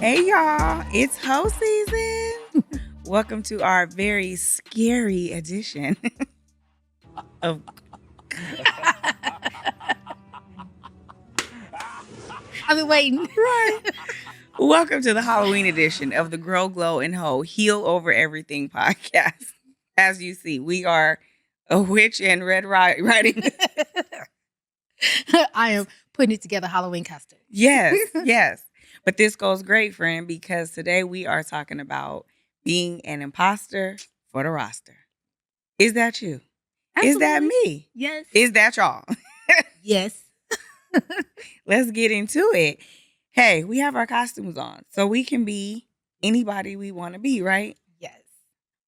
Hey y'all, it's H.O.E season. Welcome to our very scary edition of I've been waiting. Right. Welcome to the Halloween edition of the Grow, Glow, and Ho Heal Over Everything podcast. As you see, we are a witch and Red Riding. I am putting it together Halloween costume. Yes. But this goes great, friend, because today we are talking about being an imposter for the roster. Is that you? Absolutely. Is that me? Yes. Is that y'all? Yes. Let's get into it. Hey, we have our costumes on, so we can be anybody we want to be, right? Yes.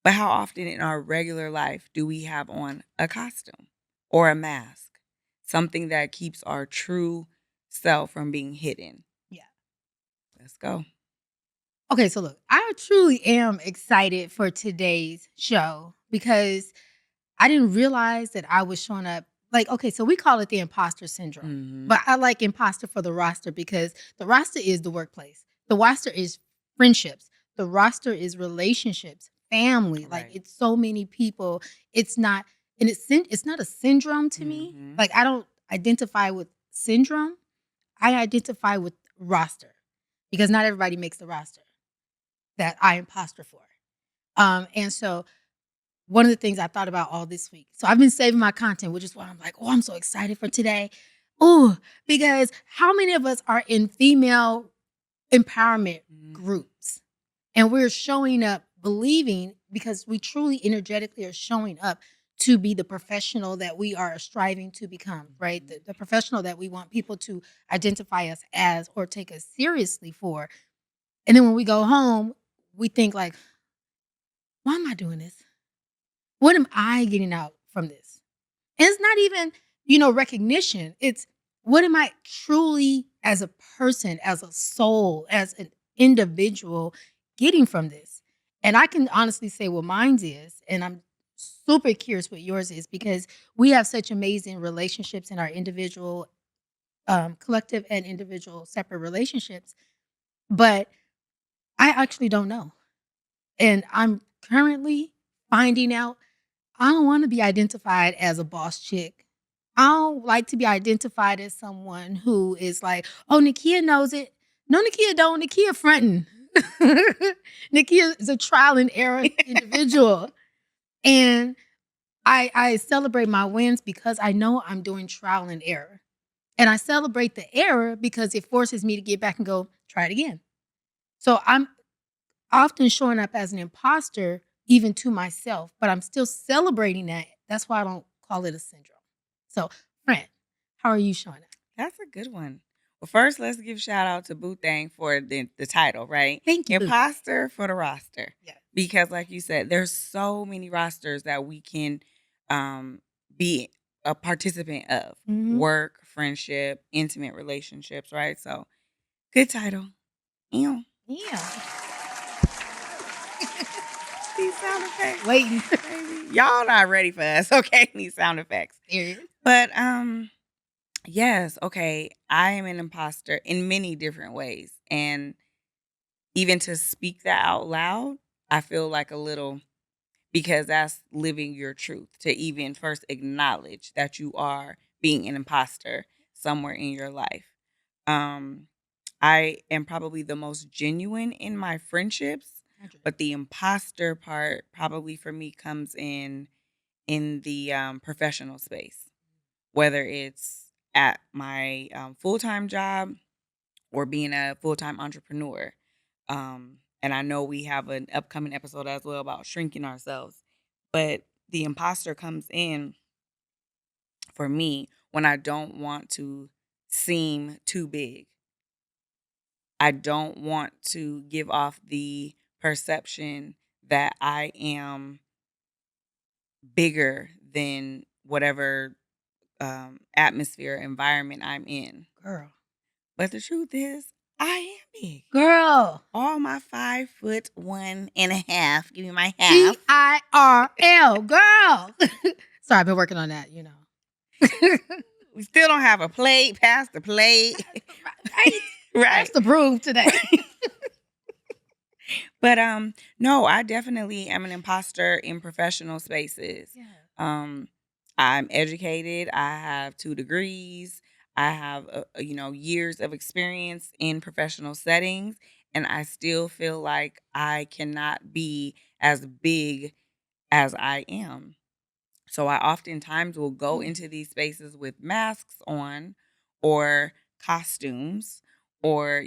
But how often in our regular life do we have on a costume or a mask? Something that keeps our true self from being hidden. Yeah. Let's go. Okay, so look, I truly am excited for today's show because I didn't realize that I was showing up. So we call it the Impostor Syndrome. Mm-hmm. But I like imposter for the roster because the roster is the workplace. The roster is friendships. The roster is relationships, family. Right. Like it's so many people. It's not a syndrome to me. Mhm. Like I don't identify with syndrome. I identify with roster because not everybody makes the roster that I imposter for. And so one of the things I thought about all this week. So I've been saving my content, which is why I'm like, oh, I'm so excited for today. Oh, because how many of us are in female empowerment groups and we're showing up believing because we truly energetically are showing up to be the professional that we are striving to become, right? The professional that we want people to identify us as or take us seriously for. And then when we go home, we think like, why am I doing this? What am I getting out from this? And it's not even, recognition. It's what am I truly as a person, as a soul, as an individual getting from this? And I can honestly say what mine is, and I'm super curious what yours is because we have such amazing relationships in our individual, collective and individual separate relationships. But I actually don't know. And I'm currently finding out I don't want to be identified as a boss chick. I don't like to be identified as someone who is like, oh, Nakia knows it. No, Nakia don't. Nakia fronting. Nakia is a trial and error individual. And I celebrate my wins because I know I'm doing trial and error. And I celebrate the error because it forces me to get back and go, try it again. So I'm often showing up as an imposter even to myself, but I'm still celebrating that. That's why I don't call it a syndrome. So, friend, how are you showing up? That's a good one. Well, first, let's give shout out to Boo Thang for the title, right? Thank you, Boo. Imposter for the roster. Yeah. Because like you said, there's so many rosters that we can be a participant of. Mhm. Work, friendship, intimate relationships, right? So, good title. Ew. Yeah. These sound effects. Waiting. Baby. Y'all not ready for us, okay? These sound effects. Serious. But yes, okay. I am an imposter in many different ways. And even to speak that out loud, I feel like a little, because that's living your truth, to even first acknowledge that you are being an imposter somewhere in your life. I am probably the most genuine in my friendships, but the imposter part probably for me comes in the professional space, whether it's at my full-time job or being a full-time entrepreneur. And I know we have an upcoming episode as well about shrinking ourselves. But the imposter comes in for me when I don't want to seem too big. I don't want to give off the perception that I am bigger than whatever atmosphere, environment I'm in. Girl. But the truth is, I am big. Girl. All my 5'1.5". Give me my half. GIRL. Girl. Sorry, I've been working on that, We still don't have a plate. Pass the plate. Right. Right. That's the proof today. But no, I definitely am an imposter in professional spaces. Yeah. Um I'm educated. I have 2 degrees. I have years of experience in professional settings, and I still feel like I cannot be as big as I am. So I oftentimes will go Mm. into these spaces with masks on or costumes or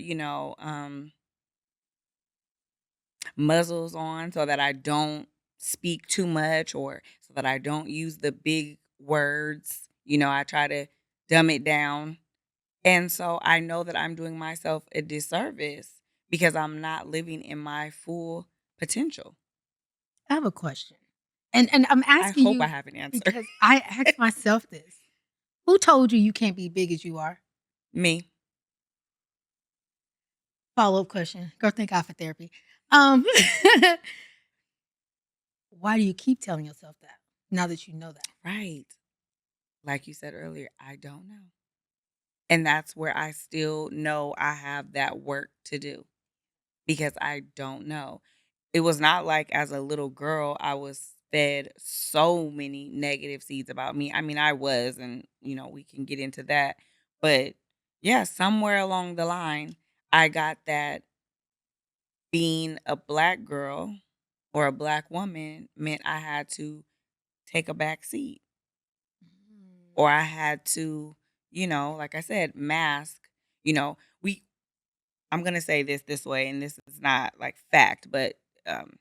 muzzles on so that I don't speak too much or so that I don't use the big words. I try to dumb it down. And so I know that I'm doing myself a disservice because I'm not living in my full potential. I have a question. And I'm I asking hope I you have an answer. because I asked myself this. Who told you you can't be big as you are? Me. Follow-up question. Girl, thank God for therapy. Um, why do you keep telling yourself that now that you know that? Right. Like you said earlier, I don't know. And that's where I still know I have that work to do because I don't know. It was not like as a little girl, I was fed so many negative seeds about me. I mean, I was, and we can get into that. But yeah, somewhere along the line, I got that being a black girl or a black woman meant I had to take a back seat Mm. or I had to, like I said, mask. We I'm gonna say this way, and this is not like fact, but um,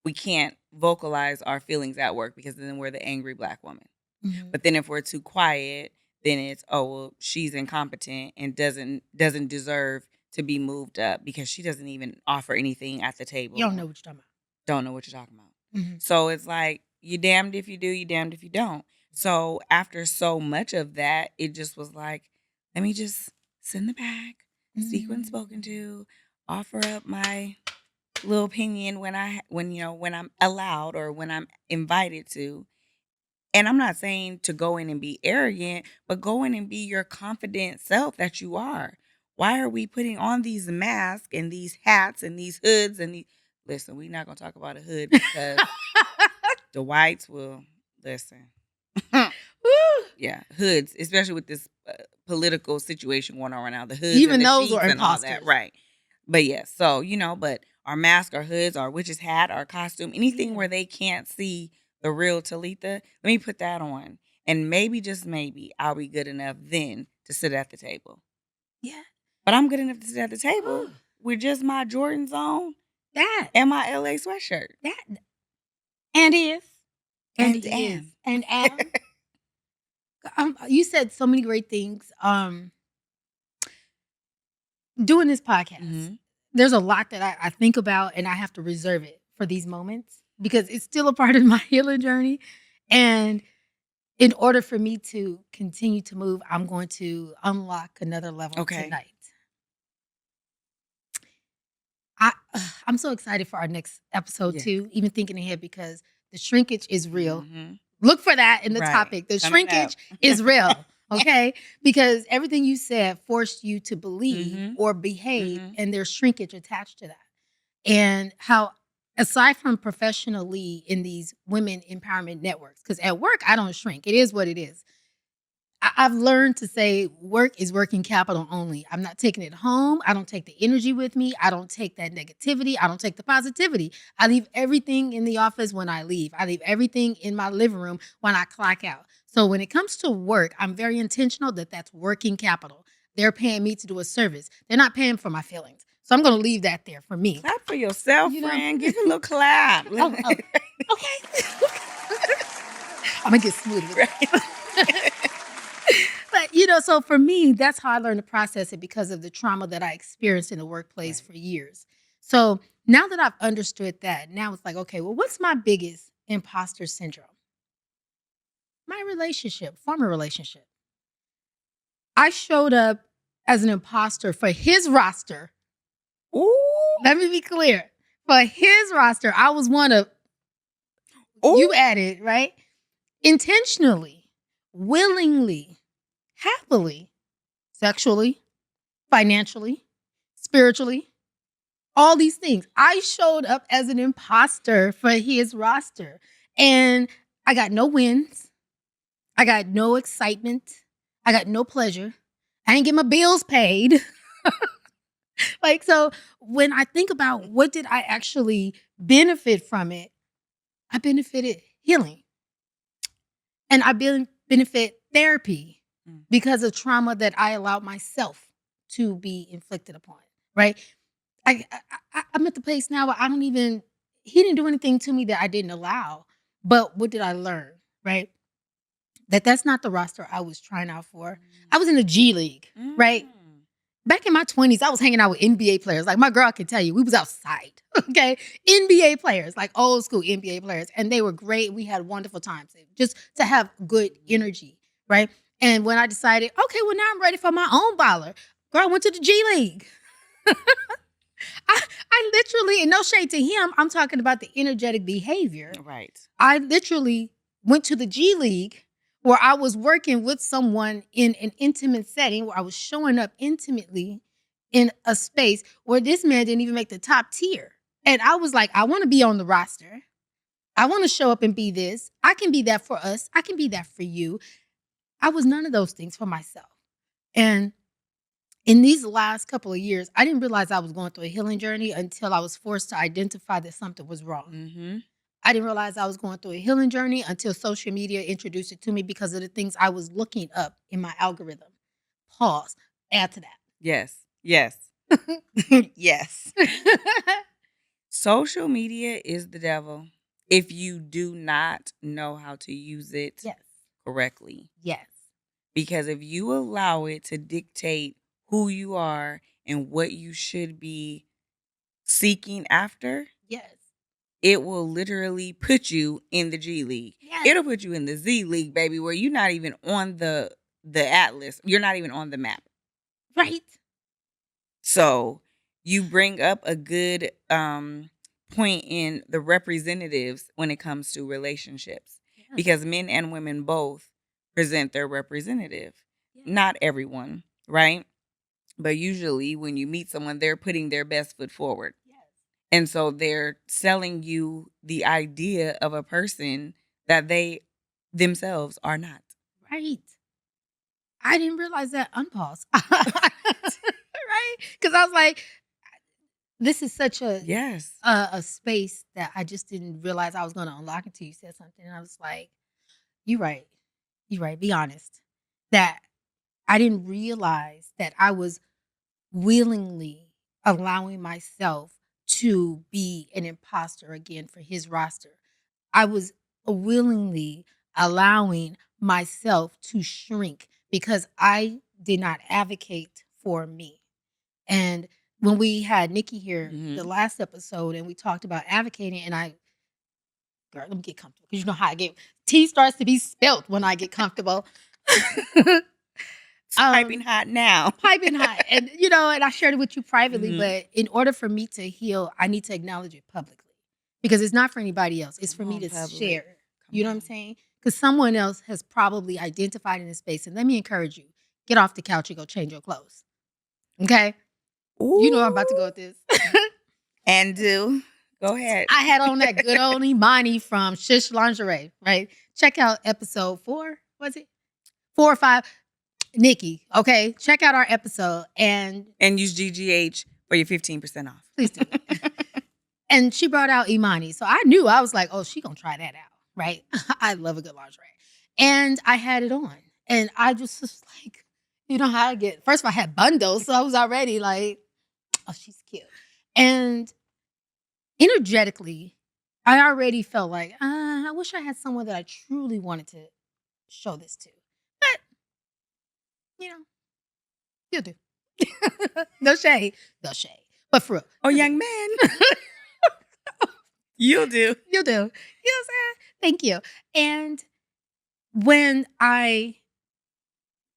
we can't vocalize our feelings at work because then we're the angry black woman. Mhm. But then if we're too quiet, then it's well, she's incompetent and doesn't deserve to be moved up because she doesn't even offer anything at the You table don't know or what you're talking don't know what you're talking about. about. Mhm. So it's like you damned if you do, you damned if you don't. So after so much of that, it just was like, let me just sit in the back, speak when spoken Mm. to, offer up my little opinion when I'm allowed or when I'm invited to. And I'm not saying to go in and be arrogant, but go in and be your confident self that you are. Why are we putting on these masks and these hats and these hoods and these listen, we're not gonna talk about a hood because the whites will listen. Woo! Yeah, hoods, especially with this political situation going on right now, the hoods and Even the those are sheets and all that, imposters. right? But yeah, so but our mask, our hoods, our witch's hat, our costume, anything Yeah. where they can't see the real Talitha, let me put that on, and maybe just maybe I'll be good enough then to sit at the table. Yeah. But I'm good enough to sit at the table Whew. with just my Jordans on That. and my LA sweatshirt That. And is. And and is. am. And am. You said so many great things. Doing this podcast, Hmm. there's a lot that I think about and I have to reserve it for these moments because it's still a part of my healing journey. And in order for me to continue to move, I'm going to unlock another level Okay. tonight. I I'm so excited for our next episode Yes. too, even thinking ahead because the shrinkage is real. Hmm. Look for that in the Right. topic. The Coming up. shrinkage is real. Okay. Because everything you said forced you to believe Hmm. or behave, Hmm. and there's shrinkage attached to that. And how, aside from professionally in these women empowerment networks, because at work, I don't shrink. It is what it is. I've learned to say work is working capital only. I'm not taking it home. I don't take the energy with me. I don't take that negativity. I don't take the positivity. I leave everything in the office when I leave. I leave everything in my living room when I clock out. So when it comes to work, I'm very intentional that that's working capital. They're paying me to do a service. They're not paying for my feelings. So I'm going to leave that there for me. Clap for yourself, You know? friend. Give a little clap. Oh, okay. I'm going to get smooth with Right. that. But, so for me, that's how I learned to process it because of the trauma that I experienced in the workplace Right. for years. So now that I've understood that, now it's like, okay, well, what's my biggest imposter syndrome? My relationship, former relationship. I showed up as an imposter for his roster. Ooh. Let me be clear. For his roster, I was one of, Ooh. you added, right? Intentionally, willingly, happily, sexually, financially, spiritually, all these things. I showed up as an imposter for his roster, and I got no wins. I got no excitement. I got no pleasure. I didn't get my bills paid. Like, so when I think about what did I actually benefit from it, I benefited healing. And I benefit therapy because of trauma that I allowed myself to be inflicted upon, right? I'm at the place now where he didn't do anything to me that I didn't allow. But what did I learn, right? That's not the roster I was trying out for. I was in the G League, right? Back in my 20s, I was hanging out with NBA players. Like, my girl can tell you, we was outside, okay? NBA players, like old school NBA players. And they were great. We had wonderful times just to have good energy, right? And when I decided, okay, well, now I'm ready for my own baller. Girl, I went to the G League. I literally, and no shade to him, I'm talking about the energetic behavior. Right. I literally went to the G League where I was working with someone in an intimate setting, where I was showing up intimately in a space where this man didn't even make the top tier. And I was like, I want to be on the roster. I want to show up and be this. I can be that for us. I can be that for you. I was none of those things for myself. And in these last couple of years, I didn't realize I was going through a healing journey until I was forced to identify that something was wrong. Mm-hmm. I didn't realize I was going through a healing journey until social media introduced it to me because of the things I was looking up in my algorithm. Pause. Add to that. Yes. Yes. Yes. Social media is the devil if you do not know how to use it correctly. Yes. Because if you allow it to dictate who you are and what you should be seeking after, Yes. it will literally put you in the G League. Yes. It'll put you in the Z League, baby, where you're not even on the atlas. You're not even on the map. Right. So you bring up a good point in the representatives when it comes to relationships. Yes. Because men and women both present their representative. Yes. Not everyone, right? But usually when you meet someone, they're putting their best foot forward. Yes. And so they're selling you the idea of a person that they themselves are not. Right. I didn't realize that. Unpause. Right? Because I was like, this is such a space that I just didn't realize I was going to unlock until you said something. And I was like, you're right. You're right. Be honest. That I didn't realize that I was willingly allowing myself to be an imposter again for his roster. I was willingly allowing myself to shrink because I did not advocate for me. And when we had Nikki here the last episode and we talked about advocating, and girl, let me get comfortable because you know how I get. Tea starts to be spilt when I get comfortable. Piping hot now. Piping hot. And, and I shared it with you privately, but in order for me to heal, I need to acknowledge it publicly because it's not for anybody else. It's for me to share. You know what I'm saying? Because someone else has probably identified in this space. And let me encourage you, get off the couch and go change your clothes. Okay? Ooh. You know I'm about to go with this. And do. Go ahead. I had on that good old Imani from Shish Lingerie, right? Check out episode 4. Was it? 4 or 5. Nikki, okay? Check out our episode and use GGH for your 15% off. Please do. And she brought out Imani. So I knew, I was like, oh, she gonna try that out, right? I love a good lingerie. And I had it on. And I just was like, you know how I get. First of all, I had bundles. So I was already like, oh, she's cute. And energetically, I already felt like, I wish I had someone that I truly wanted to show this to. But, you'll do. No shade. No shade. But for real. Oh, young man. You'll do. You'll do. You know what I'm saying? Thank you. And when I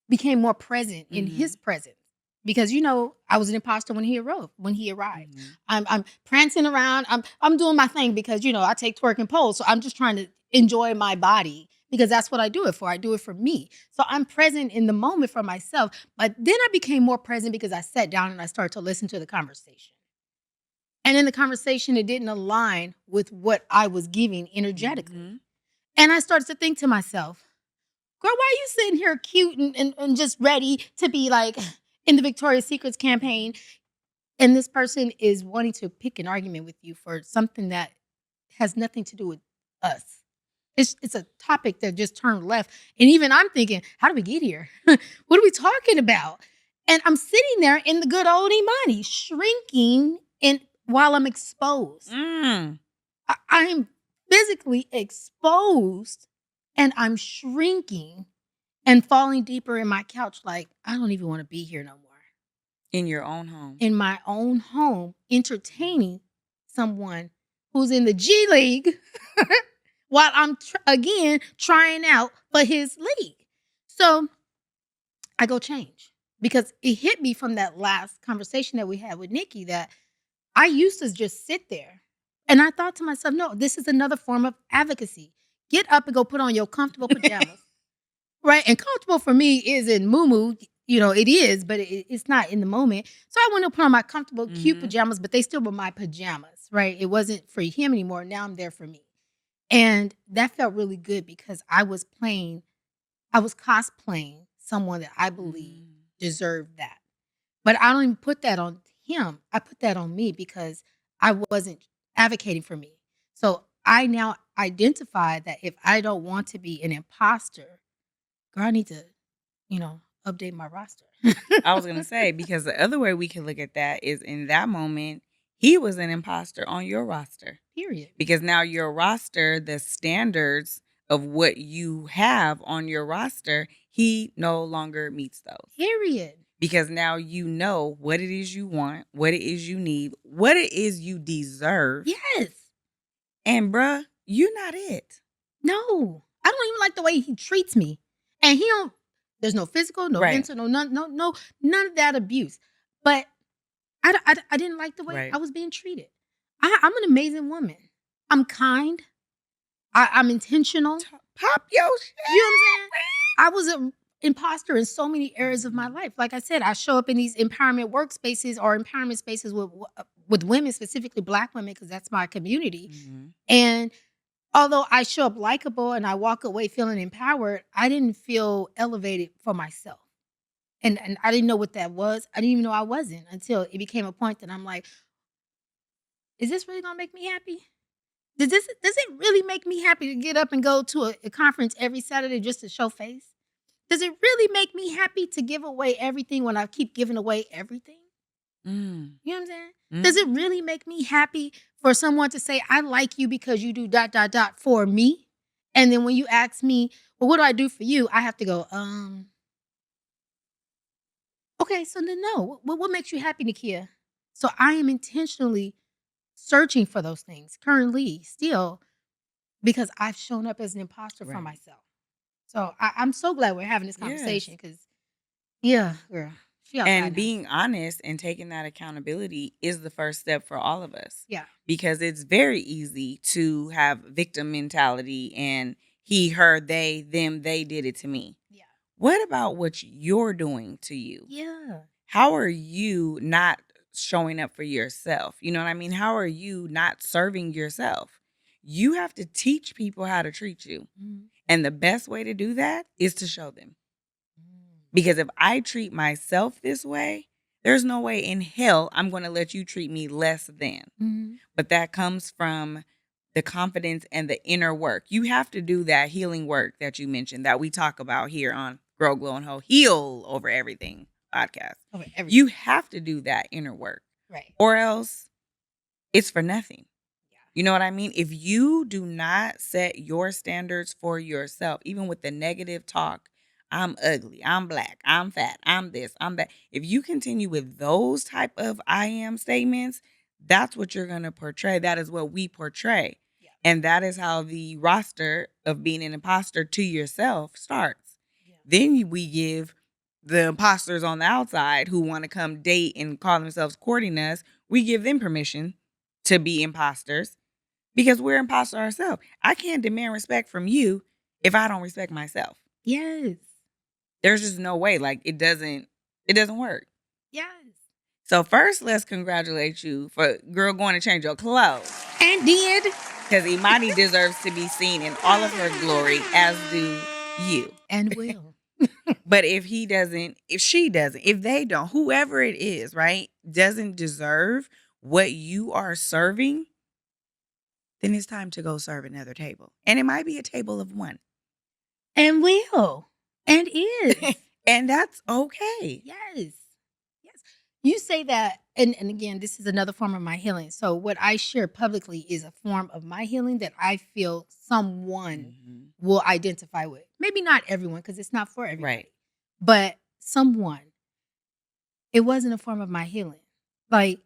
became more present in his presence, because I was an imposter when he arrived. I'm prancing around. I'm doing my thing because I take twerk and pole. So I'm just trying to enjoy my body because that's what I do it for. I do it for me. So I'm present in the moment for myself. But then I became more present because I sat down and I started to listen to the conversation. And in the conversation, it didn't align with what I was giving energetically. Mhm. And I started to think to myself, girl, why are you sitting here cute and just ready to be like in the Victoria's Secrets campaign? And this person is wanting to pick an argument with you for something that has nothing to do with us. It's a topic that just turned left. And even I'm thinking, how did we get here? What are we talking about? And I'm sitting there in the good old Imani, shrinking and while I'm exposed. Mm. I'm physically exposed and I'm shrinking and falling deeper in my couch like, I don't even want to be here no more. In your own home. In my own home, entertaining someone who's in the G League while I'm, again, trying out for his league. So I go change because it hit me from that last conversation that we had with Nikki that I used to just sit there and I thought to myself, no, this is another form of advocacy. Get up and go put on your comfortable pajamas. Right, and comfortable for me is in muumuu, it is, but it's not in the moment. So I went to put on my comfortable, cute Mhm. pajamas, but they still were my pajamas, right? It wasn't for him anymore. Now I'm there for me. And that felt really good because I was cosplaying someone that I believe Mm. deserved that. But I don't even put that on him. I put that on me because I wasn't advocating for me. So I now identify that if I don't want to be an imposter, girl, I need to update my roster. I was gonna say, because the other way we can look at that is in that moment, he was an imposter on your roster. Period. Because now your roster, the standards of what you have on your roster, he no longer meets those. Period. Because now you know what it is you want, what it is you need, what it is you deserve. Yes. And bruh, you're not it. No. I don't even like the way he treats me. And there's no physical, no Right. mental, no none of that abuse. But I didn't like the way Right. I was being treated. I'm an amazing woman. I'm kind. I'm intentional. Pop your shit. You know what I'm saying? I was an imposter in so many areas of my life. Like I said, I show up in these empowerment workspaces or empowerment spaces with women, specifically Black women, because that's my community. Mhm. And although I show up likable and I walk away feeling empowered, I didn't feel elevated for myself. And I didn't know what that was. I didn't even know I wasn't until it became a point that I'm like, is this really gonna make me happy? Does it really make me happy to get up and go to a conference every Saturday just to show face? Does it really make me happy to give away everything when I keep giving away everything? Mm. You know what I'm saying? Does it really make me happy for someone to say, I like you because you do ... for me? And then when you ask me, well, what do I do for you? I have to go, okay, so then no. What makes you happy, Nakia? So I am intentionally searching for those things currently, still, because I've shown up as an imposter for Right. myself. So I'm so glad we're having this Yes. conversation because, yeah, girl, she outside And now. being honest and taking that accountability is the first step for all of us. Yeah. Because it's very easy to have victim mentality and he, her, they, them, they did it to me. Yeah. What about what you're doing to you? Yeah. How are you not showing up for yourself? You know what I mean? How are you not serving yourself? You have to teach people how to treat you. Mhm. And the best way to do that is to show them. Mm. Because if I treat myself this way, there's no way in hell I'm going to let you treat me less than. Mhm. But that comes from the confidence and the inner work. You have to do that healing work that you mentioned that we talk about here on Grow, Glow, and Hoe Heal Over Everything podcast. Over everything. You have to do that inner work, Right. or else it's for nothing. Yeah. You know what I mean? If you do not set your standards for yourself, even with the negative talk, I'm ugly, I'm Black, I'm fat, I'm this, I'm that. If you continue with those type of I am statements, that's what you're going to portray. That is what we portray. Yeah. And that is how the roster of being an imposter to yourself starts. Yeah. Then we give the imposters on the outside who want to come date and call themselves courting us, we give them permission to be imposters because we're imposters ourselves. I can't demand respect from you if I don't respect myself. Yes. There's just no way. Like it doesn't work. Yes. So first, let's congratulate you for girl going to change your clothes. And did. Because Imani deserves to be seen in all of her glory, as do you. And will. But if he doesn't, if she doesn't, if they don't, whoever it is, right, doesn't deserve what you are serving, then it's time to go serve another table. And it might be a table of one. And will. And is. And that's okay. Yes. You say that, and again, this is another form of my healing. So what I share publicly is a form of my healing that I feel someone will identify with. Maybe not everyone, because it's not for everybody. Right. But someone. It wasn't a form of my healing. Like,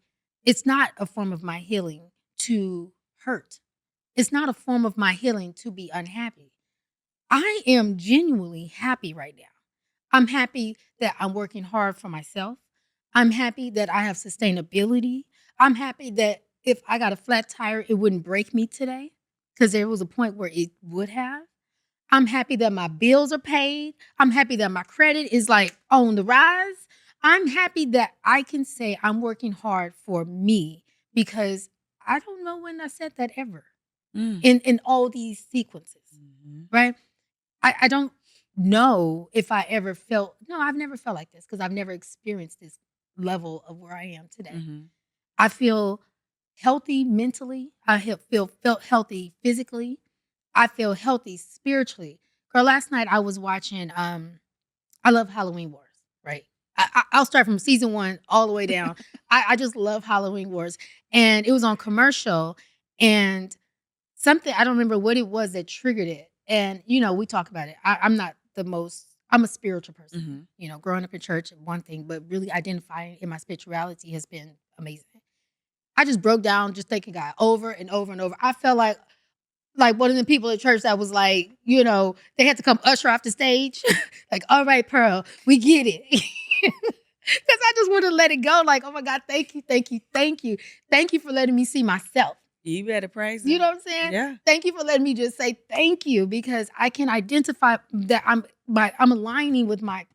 it's not a form of my healing to hurt. It's not a form of my healing to be unhappy. I am genuinely happy right now. I'm happy that I'm working hard for myself. I'm happy that I have sustainability. I'm happy that if I got a flat tire, it wouldn't break me today, because there was a point where it would have. I'm happy that my bills are paid. I'm happy that my credit is like on the rise. I'm happy that I can say I'm working hard for me, because I don't know when I said that ever in all these sequences, right? I don't know if I ever felt, no, I've never felt like this, because I've never experienced this level of where I am today. I feel healthy mentally. I felt healthy physically. I feel healthy spiritually. Girl, last night I was watching, I love Halloween Wars, right? I'll start from season 1 all the way down. I just love Halloween Wars. And it was on commercial, and something, I don't remember what it was that triggered it. And, we talk about it. I'm not the most, I'm a spiritual person. Growing up in church, one thing, but really identifying in my spirituality has been amazing. I just broke down, just thanking God over and over and over. I felt like one of the people at church that was like, they had to come usher off the stage. Like, all right, Pearl, we get it. Because I just want to let it go. Like, oh my God, thank you, thank you, thank you. Thank you for letting me see myself. You better praise him. You know what I'm saying? Yeah. Thank you for letting me just say thank you, because I can identify that I'm aligning with my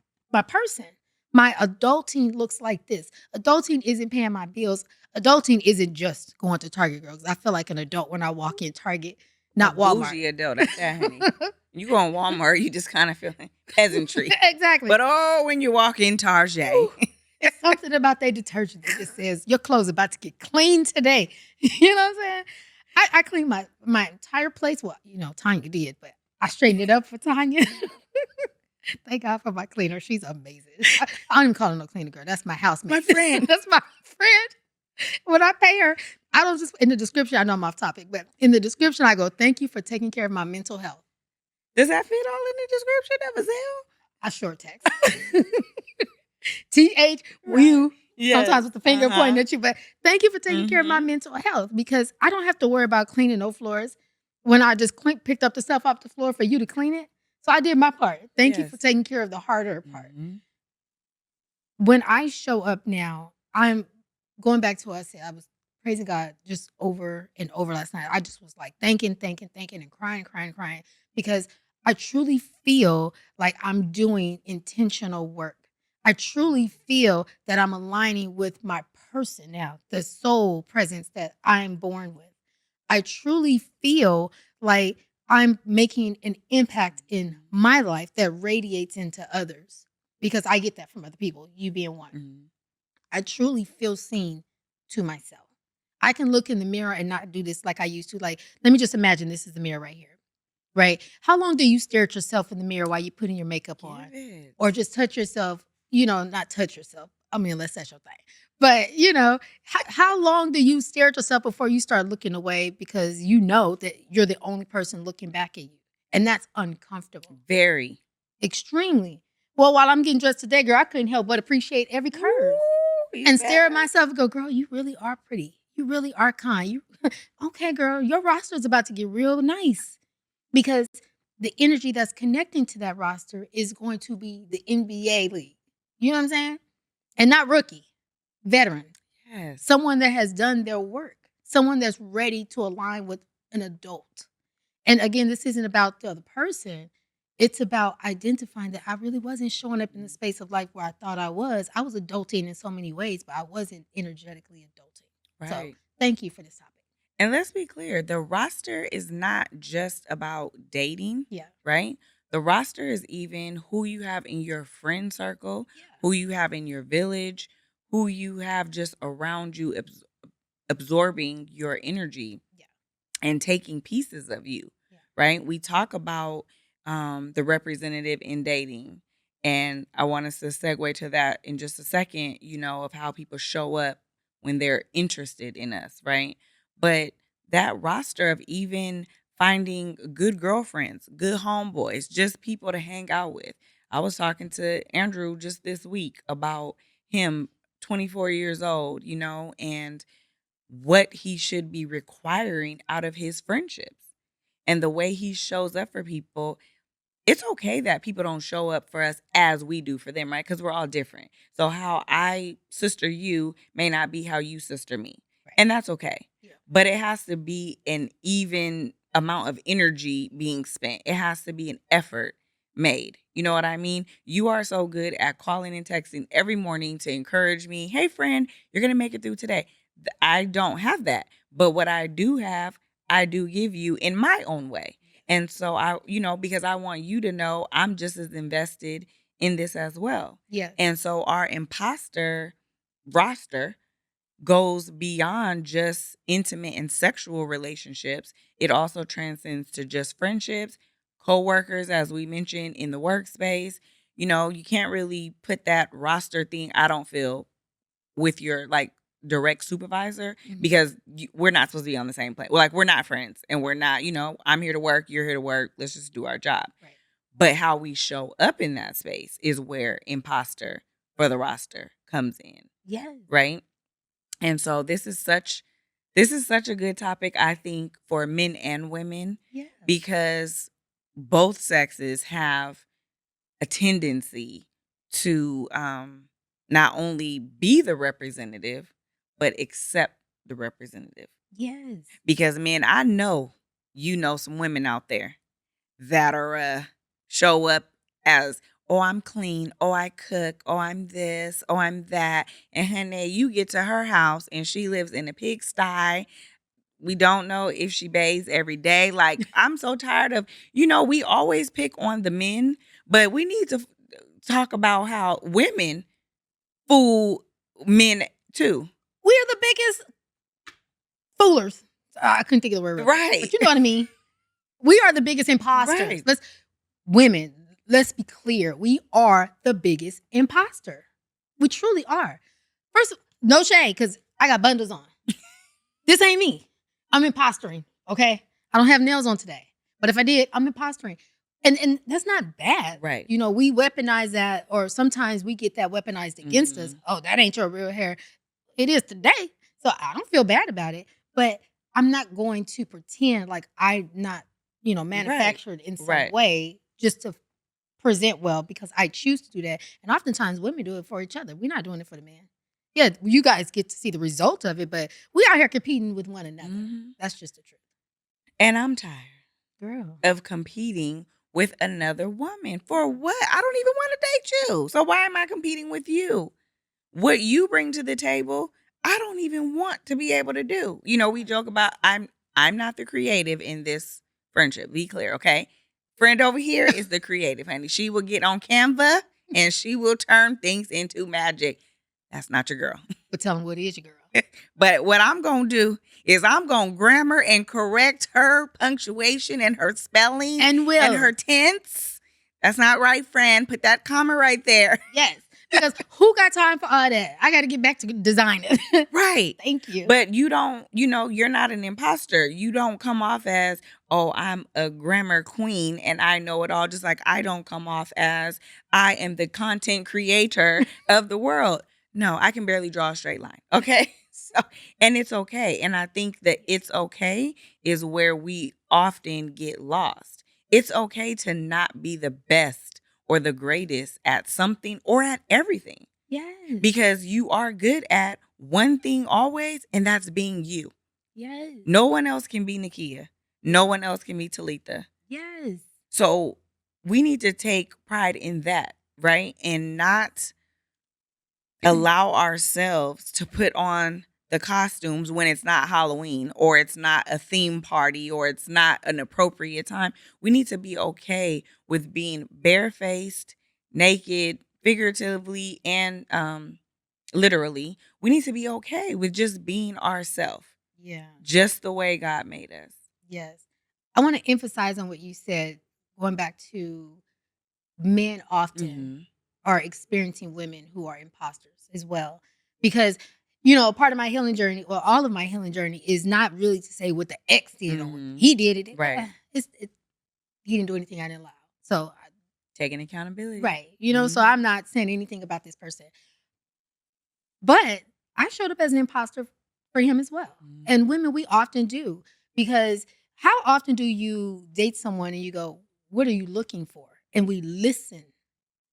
person. My adulting looks like this. Adulting isn't paying my bills. Adulting isn't just going to Target, girls. I feel like an adult when I walk in Target, not Walmart. Bougie adult, at that, honey. You go in Walmart, you just kind of feel like peasantry. Exactly. But when you walk in Target. It's something about their detergent that just says, your clothes are about to get clean today. You know what I'm saying? I cleaned my entire place. Well, Tanya did, but I straightened it up for Tanya. Thank God for my cleaner. She's amazing. I don't even call her no cleaner, girl. That's my housemate. My friend. That's my friend. When I pay her, I don't just, in the description, I know I'm off topic, but in the description, I go, thank you for taking care of my mental health. Does that fit all in the description of a Zelle? I short text. TH, you. Yes. Sometimes with the finger pointing at you, but thank you for taking care of my mental health, because I don't have to worry about cleaning no floors when I just picked up the stuff off the floor for you to clean it. So I did my part. Thank you for taking care of the harder part. When I show up now, I'm going back to what I said. I was praising God just over and over last night. I just was like thanking, and crying, because I truly feel like I'm doing intentional work. I truly feel that I'm aligning with my person now, the soul presence that I'm born with. I truly feel like I'm making an impact in my life that radiates into others, because I get that from other people, you being one. I truly feel seen to myself. I can look in the mirror and not do this like I used to. Like, let me just imagine this is the mirror right here, right? How long do you stare at yourself in the mirror while you're putting your makeup on? Or just touch yourself, not touch yourself. I mean, unless that's your thing. But, how long do you stare at yourself before you start looking away, because you know that you're the only person looking back at you? And that's uncomfortable. Very. Extremely. Well, while I'm getting dressed today, girl, I couldn't help but appreciate every curve. And stare at myself and go, girl, you really are pretty. You really are kind. Okay, girl, your roster is about to get real nice, because the energy that's connecting to that roster is going to be the NBA league. You know what I'm saying? And not rookie, veteran. Yes. Someone that has done their work. Someone that's ready to align with an adult. And again, this isn't about the other person. It's about identifying that I really wasn't showing up in the space of life where I thought I was. I was adulting in so many ways, but I wasn't energetically adulting. So Right. thank you for this topic. And let's be clear, the roster is not just about dating, Yeah. right? The roster is even who you have in your friend circle, Yeah. who you have in your village, who you have just around you absorbing your energy Yeah. and taking pieces of you, Yeah. right? We talk about the representative in dating. And I want us to segue to that in just a second, of how people show up when they're interested in us, right? But that roster of even finding good girlfriends, good homeboys, just people to hang out with. I was talking to Andrew just this week about him, 24 years old, and what he should be requiring out of his friendships and the way he shows up for people. It's okay that people don't show up for us as we do for them, right? Because we're all different. So how I sister you may not be how you sister me. Right. And that's okay. Yeah. But it has to be an even amount of energy being spent. It has to be an effort made. You know what I mean? You are so good at calling and texting every morning to encourage me. Hey, friend, you're going to make it through today. I don't have that. But what I do have, I do give you in my own way. And so because I want you to know I'm just as invested in this as well. Yes. And so our imposter roster goes beyond just intimate and sexual relationships. It also transcends to just friendships, coworkers, as we mentioned in the workspace. You can't really put that roster thing, I don't feel, with your direct supervisor because we're not supposed to be on the same plane. Like we're not friends and we're not, I'm here to work, you're here to work. Let's just do our job. Right. But how we show up in that space is where imposter for the roster comes in. Yes. Right. And so this is such a good topic, I think, for men and women. Yeah. Because both sexes have a tendency to not only be the representative, but accept the representative. Yes. Because men, I know some women out there that are show up as, oh, I'm clean, oh, I cook, oh, I'm this, oh, I'm that. And honey, you get to her house and she lives in a pigsty. We don't know if she bathes every day. Like, I'm so tired of, we always pick on the men, but we need to talk about how women fool men too. We are the biggest foolers. I couldn't think of the word. Right. But you know what I mean? We are the biggest imposters. Right. Women, let's be clear. We are the biggest imposter. We truly are. First, no shade, because I got bundles on. This ain't me. I'm impostoring, okay? I don't have nails on today. But if I did, I'm impostoring. And that's not bad. Right. We weaponize that, or sometimes we get that weaponized against us. Oh, that ain't your real hair. It is today. So I don't feel bad about it. But I'm not going to pretend like I'm not, manufactured in some way just to present well, because I choose to do that. And oftentimes women do it for each other. We're not doing it for the man. Yeah, you guys get to see the result of it, but we out here competing with one another. That's just the truth. And I'm tired, girl, of competing with another woman. For what? I don't even want to date you. So why am I competing with you? What you bring to the table, I don't even want to be able to do. We joke about I'm not the creative in this friendship. Be clear, okay? Friend over here is the creative, honey. She will get on Canva and she will turn things into magic. That's not your girl. But tell them what is your girl. But what I'm going to do is I'm going to grammar and correct her punctuation and her spelling and her tense. That's not right, friend. Put that comma right there. Yes. Because who got time for all that? I got to get back to designing. Right. Thank you. But you don't, you're not an imposter. You don't come off as, oh, I'm a grammar queen and I know it all. Just like I don't come off as I am the content creator of the world. No, I can barely draw a straight line. Okay. So, and it's okay. And I think that it's okay is where we often get lost. It's okay to not be the best or the greatest at something or at everything. Yes. Because you are good at one thing always, and that's being you. Yes. No one else can be Nakia. No one else can be Talitha. Yes. So we need to take pride in that, right? And not allow ourselves to put on the costumes when it's not Halloween or it's not a theme party or it's not an appropriate time. We need to be okay with being barefaced, naked, figuratively and literally. We need to be okay with just being ourselves, Yeah. just the way God made us. Yes. I want to emphasize on what you said, going back to men often Mhm. are experiencing women who are imposters as well. Because, you know, part of my healing journey, well, all of my healing journey is not really to say what the ex did or what Mhm. he did it. Right. He didn't do anything I didn't allow. So, Taking accountability. right. You know, so Mhm. I'm not saying anything about this person. But I showed up as an imposter for him as well. And Mhm. women, we often do. Because how often do you date someone and you go, what are you looking for? And we listen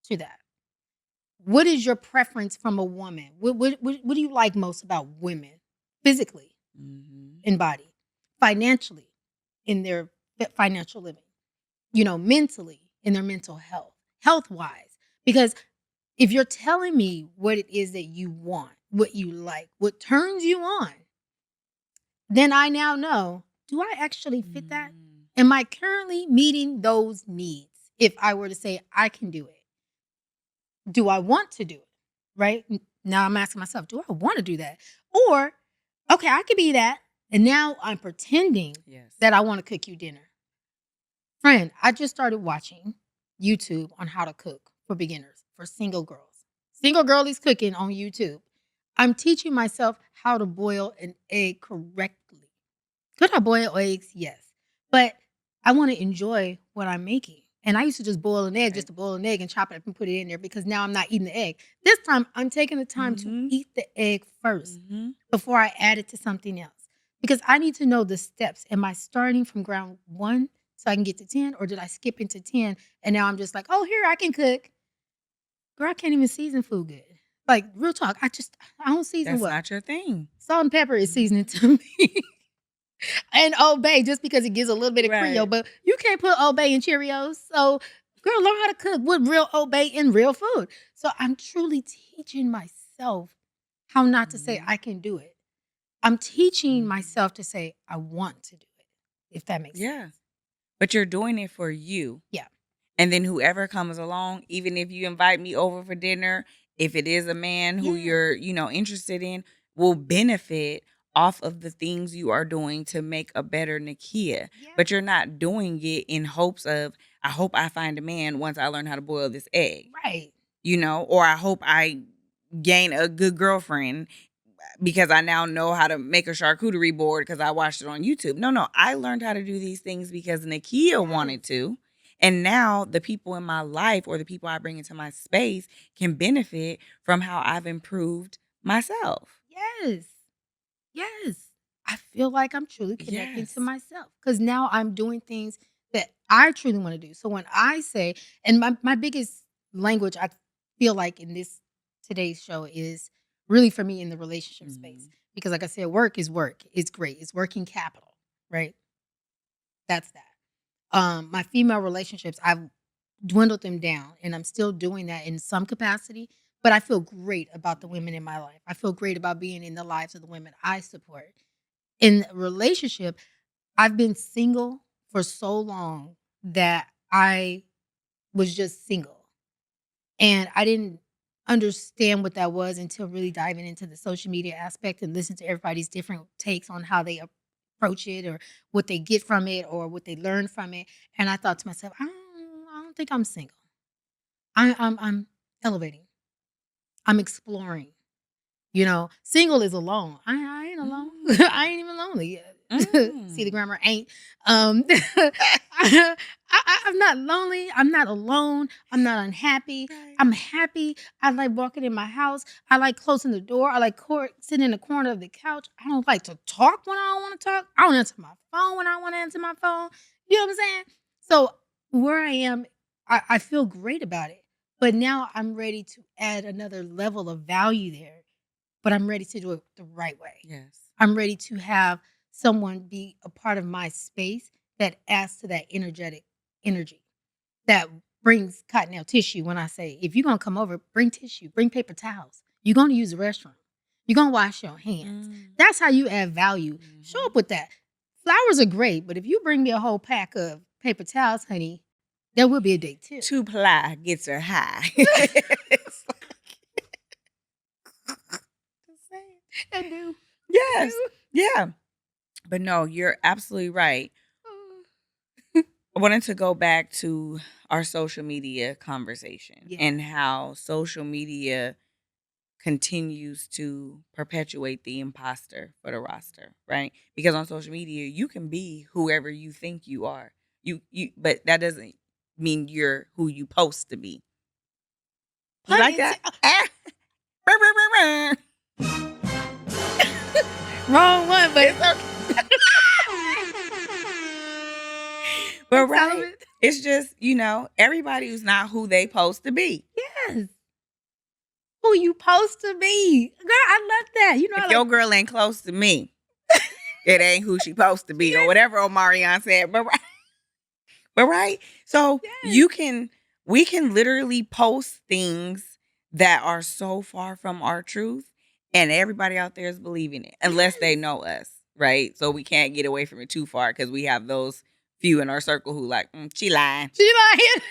to that. What is your preference from a woman? What do you like most about women? Physically, Mhm. in body, financially, in their financial living, you know, mentally, in their mental health wise. Because if you're telling me what it is that you want, what you like, what turns you on, then I now know, do I actually fit that? Mm. Am I currently meeting those needs? If I were to say I can do it, do I want to do it? Right? Now I'm asking myself, do I want to do that? Or, okay, I could be that. And now I'm pretending Yes. that I want to cook you dinner. Friend, I just started watching YouTube on how to cook for beginners, for single girls. Single girlies cooking on YouTube. I'm teaching myself how to boil an egg correctly. Could I boil eggs? Yes. But I want to enjoy what I'm making. And I used to just boil an egg just Right. to boil an egg and chop it up and put it in there because now I'm not eating the egg. This time I'm taking the time to Mhm. eat the egg first Mhm. before I add it to something else. Because I need to know the steps. Am I starting from ground one so I can get to 10? Or did I skip into 10 and now I'm just like, oh, here I can cook. Girl, I can't even season food good. Like, real talk, I don't season That's well. not your thing. Salt and pepper is seasoning Mhm. to me. And Old Bay just because it gives a little bit of Creole, Right. but you can't put Old Bay in Cheerios. So, girl, learn how to cook with real Old Bay in real food. So, I'm truly teaching myself how not to say Mhm. I can do it. I'm teaching Mhm. myself to say I want to do it, if that makes sense. Yeah. But you're doing it for you. Yeah. And then whoever comes along, even if you invite me over for dinner, if it is a man who Yeah. you're, interested in, will benefit off of the things you are doing to make a better Nakia. Yeah. But you're not doing it in hopes of, I hope I find a man once I learn how to boil this egg, Right. or I hope I gain a good girlfriend because I now know how to make a charcuterie board because I watched it on YouTube. No, no, I learned how to do these things because Nakia Yes. wanted to. And now the people in my life or the people I bring into my space can benefit from how I've improved myself. Yes. Yes. I feel like I'm truly connecting to Yes. myself because now I'm doing things that I truly want to do. So when I say, and my biggest language I feel like in this today's show is really for me in the relationship space. Mhm. Because like I said, work is work. It's great. It's working capital, right? That's that. My female relationships, I've dwindled them down and I'm still doing that in some capacity, but I feel great about the women in my life. I feel great about being in the lives of the women I support. In a relationship, I've been single for so long that I was just single. And I didn't understand what that was until really diving into the social media aspect and listen to everybody's different takes on how they approach it or what they get from it or what they learn from it. And I thought to myself, I don't think I'm single. I'm elevating. I'm exploring. You know, single is alone. I ain't alone. I Mm. ain't even lonely. See the Mm. grammar ain't. I'm not lonely. I'm not alone. I'm not unhappy. Right. I'm happy. I like walking in my house. I like closing the door. I like sitting in the corner of the couch. I don't like to talk when I don't want to talk. I don't answer my phone when I want to answer my phone. You know what I'm saying? So where I am, I feel great about it. But now I'm ready to add another level of value there, but I'm ready to do it the right way. Yes. I'm ready to have someone be a part of my space that adds to that energetic energy. that brings cottonelle tissue when I say, if you're going to come over, bring tissue, bring paper towels. You're going to use the restroom. You're going to wash your hands. That's how you add value. Show up with that. Flowers are great, but if you bring me a whole pack of paper towels, honey, there will be a date too. 2-ply gets her high. I do. Yes. Yeah. But no, you're absolutely right. I wanted to go back to our social media conversation and how social media continues to perpetuate the imposter for the roster, right? Because on social media, you can be whoever you think you are. But that doesn't mean you're who you post to be. You like that? Wrong one, but It's okay. But right, it's just, everybody who's not who they supposed to be. Yes. Who you supposed to be. Girl, I love that. If your girl ain't close to me, it ain't who she supposed to be, or whatever Omarion said. But right. So we can literally post things that are so far from our truth, and everybody out there is believing it, unless they know us, right? So we can't get away from it too far because we have those few in our circle who like, she lying. She lying.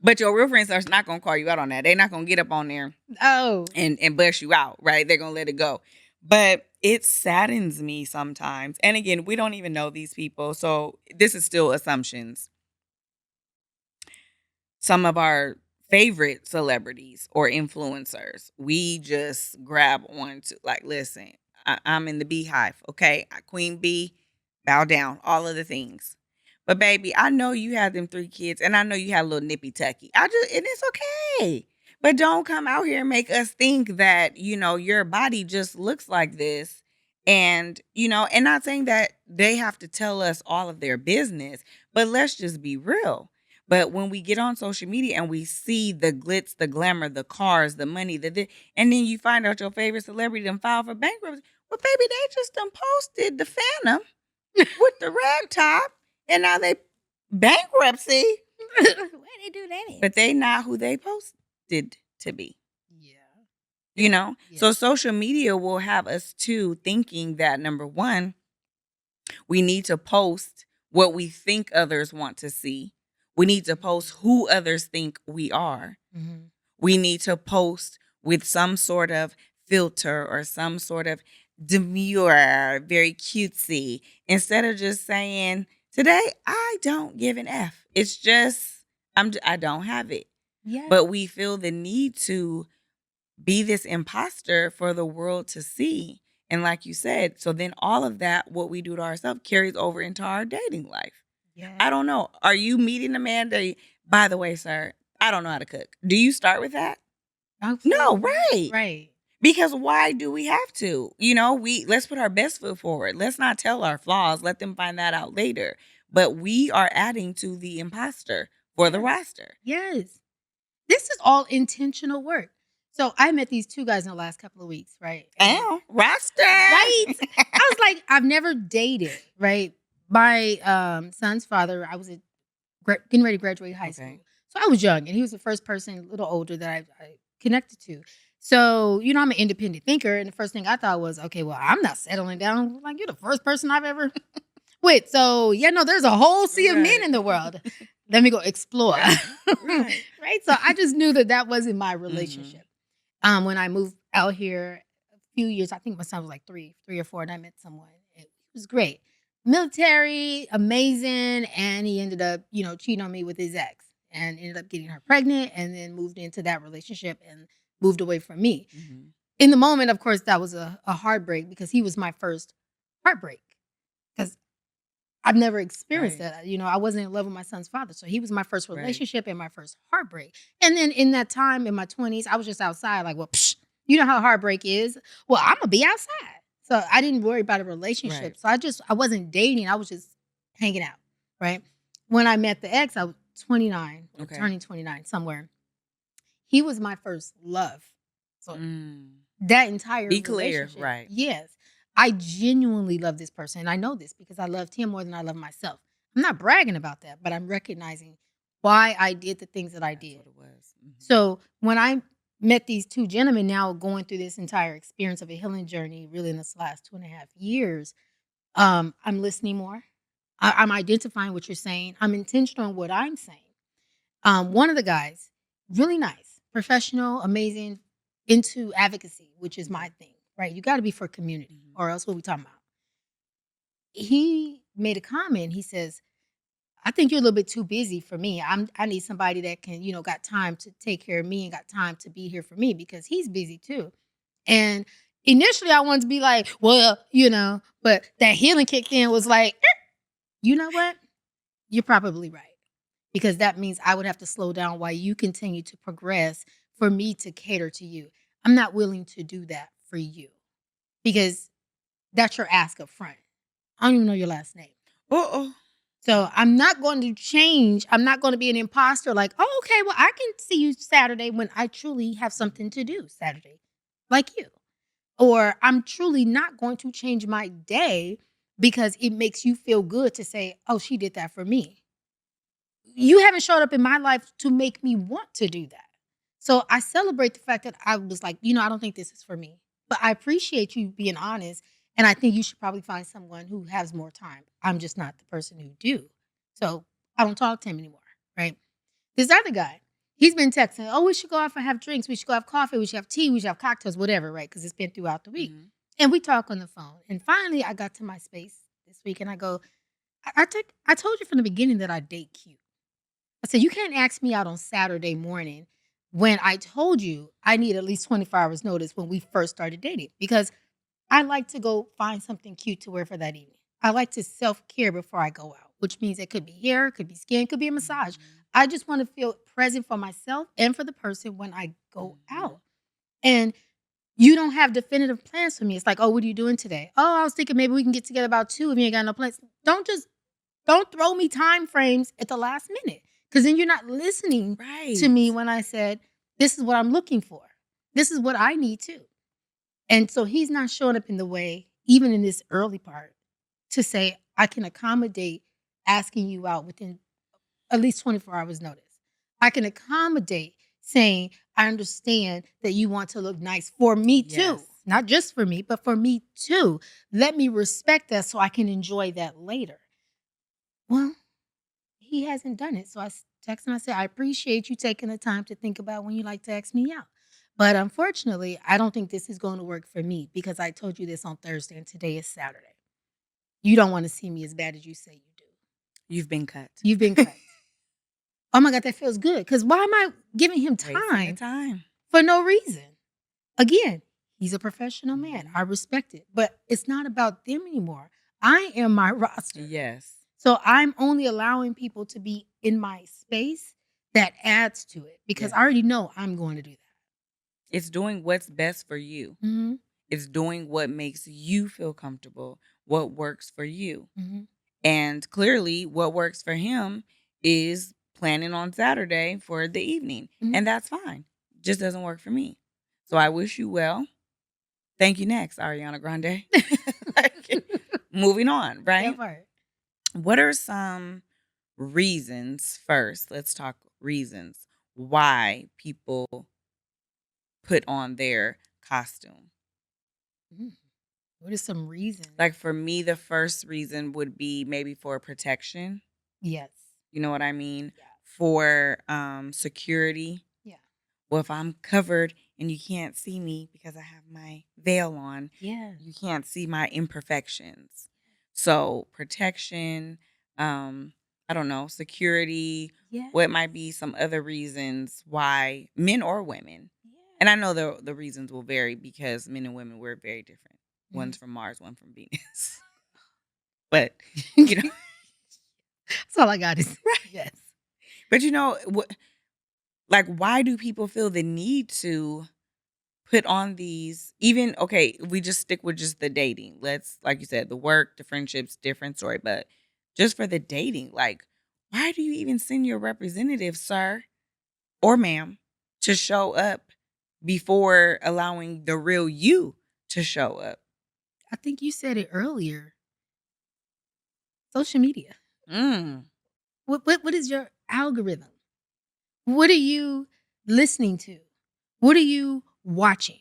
But your real friends are not going to call you out on that. They're not going to get up on there and bust you out, right? They're going to let it go. But it saddens me sometimes. And again, we don't even know these people. So this is still assumptions. Some of our favorite celebrities or influencers, we just grab on to like, listen, I'm in the beehive, okay? Queen bee, bow down, all of the things. But baby, I know you have them 3 kids, and I know you have a little nippy tucky. And it's okay. But don't come out here and make us think that, your body just looks like this. And, and not saying that they have to tell us all of their business, but let's just be real. But when we get on social media and we see the glitz, the glamour, the cars, the money, and then you find out your favorite celebrity done filed for bankruptcy. Well, baby, they just done posted the Phantom with the rag top. And now they bankruptcy. Why they do that? But they not who they posted to be. Yeah. So social media will have us too thinking that, number one, we need to post what we think others want to see. We need to post who others think we are. Mm-hmm. We need to post with some sort of filter or some sort of demure, very cutesy, instead of just saying, today, I don't give an F. It's just, I don't have it. Yeah. But we feel the need to be this imposter for the world to see. And like you said, so then all of that, what we do to ourselves, carries over into our dating life. Yeah. I don't know. Are you meeting a man that, by the way, sir, I don't know how to cook. Do you start with that? No, right. Right. Because why do we have to? Let's put our best foot forward. Let's not tell our flaws. Let them find that out later. But we are adding to the imposter for the roster. Yes. This is all intentional work. So I met these 2 guys in the last couple of weeks, right? Roster. Right. I was like, I've never dated, right? My son's father, I was getting ready to graduate high school. So I was young, and he was the first person, a little older, that I connected to. So, I'm an independent thinker, and the first thing I thought was, okay, well, I'm not settling down. Like, you're the first person I've ever with. So, there's a whole sea of men in the world. Let me go explore. Right. So I just knew that wasn't my relationship. When I moved out here a few years, I think my son was like 3 or 4, and I met someone. It was great. Military, amazing. And he ended up, cheating on me with his ex and ended up getting her pregnant, and then moved into that relationship and moved away from me. Mm-hmm. In the moment, of course, that was a heartbreak, because he was my first heartbreak, because I've never experienced that. I wasn't in love with my son's father. So he was my first relationship and my first heartbreak. And then in that time, in my 20s, I was just outside like, well, you know how heartbreak is? Well, I'm going to be outside. So I didn't worry about a relationship. So I wasn't dating. I was just hanging out, right? When I met the ex, I was 29, turning 29 somewhere. He was my first love. So that entire relationship. Right. Yes. I genuinely love this person. And I know this because I loved him more than I love myself. I'm not bragging about that, but I'm recognizing why I did the things that I That's did. what it was. So when I met these two gentlemen now going through this entire experience of a healing journey, really in this last 2.5 years, I'm listening more. I'm identifying what you're saying. I'm intentional on what I'm saying. One of the guys, really nice, professional, amazing, into advocacy, which is my thing, right? You got to be for community, or else what we talking about? He made a comment. He says, I think you're a little bit too busy for me. I need somebody that can, got time to take care of me and got time to be here for me because he's busy too. And initially I wanted to be like, well, but that healing kicked in was like, you know what? You're probably right. Because that means I would have to slow down while you continue to progress for me to cater to you. I'm not willing to do that for you because that's your ask up front. I don't even know your last name. Uh-oh. So I'm not going to change. I'm not going to be an imposter like, oh, okay, well, I can see you Saturday when I truly have something to do Saturday, like you. Or I'm truly not going to change my day because it makes you feel good to say, oh, she did that for me. You haven't showed up in my life to make me want to do that. So I celebrate the fact that I was like, I don't think this is for me. But I appreciate you being honest. And I think you should probably find someone who has more time. I'm just not the person who do. So I don't talk to him anymore. Right. This other guy, he's been texting, oh, we should go out and have drinks. We should go have coffee. We should have tea. We should have cocktails, whatever. Right. Because it's been throughout the week. And we talk on the phone. And finally, I got to my space this week and I go, I told you from the beginning that I date cute. I said, you can't ask me out on Saturday morning when I told you I need at least 24 hours notice when we first started dating because I like to go find something cute to wear for that evening. I like to self-care before I go out, which means it could be hair, it could be skin, it could be a massage. I just want to feel present for myself and for the person when I go out. And you don't have definitive plans for me. It's like, oh, what are you doing today? Oh, I was thinking maybe we can get together about 2 if you ain't got no plans. Don't throw me time frames at the last minute because then you're not listening to me when I said, this is what I'm looking for. This is what I need too. And so he's not showing up in the way, even in this early part, to say, I can accommodate asking you out within at least 24 hours notice. I can accommodate saying, I understand that you want to look nice for me too. Yes. Not just for me, but for me too. Let me respect that so I can enjoy that later. Well, he hasn't done it. So I texted him. I said, I appreciate you taking the time to think about when you like to ask me out. But unfortunately, I don't think this is going to work for me because I told you this on Thursday and today is Saturday. You don't want to see me as bad as you say you do. You've been cut. You've been cut. Oh my God, that feels good. Because why am I giving him Wasting time for no reason? Again, he's a professional man. I respect it. But it's not about them anymore. I am my roster. Yes. So I'm only allowing people to be in my space that adds to it because I already know I'm going to do that. It's doing what's best for you. Mm-hmm. It's doing what makes you feel comfortable, what works for you. Mm-hmm. And clearly, what works for him is planning on Saturday for the evening. Mm-hmm. And that's fine. Just doesn't work for me. So I wish you well. Thank you next, Ariana Grande. Moving on, right? What are some reasons first? Let's talk reasons why people put on their costume. What is some reason? Like for me, the first reason would be maybe for protection. Yes. You know what I mean? Yeah. For security. Yeah. Well, if I'm covered and you can't see me because I have my veil on, yeah, you can't see my imperfections. So protection, I don't know, security. yeah. What might be some other reasons why men or women? And I know the reasons will vary because men and women we're very different. One's from Mars, one from Venus. But you know, that's all I got is yes. But you know, like why do people feel the need to put on these? Even okay, we just stick with just the dating. Let's, like you said, the work, the friendships, different story. But just for the dating, like, why do you even send your representative, sir or ma'am, to show up before allowing the real you to show up? I think you said it earlier. Social media. What is your algorithm? What are you listening to? What are you watching?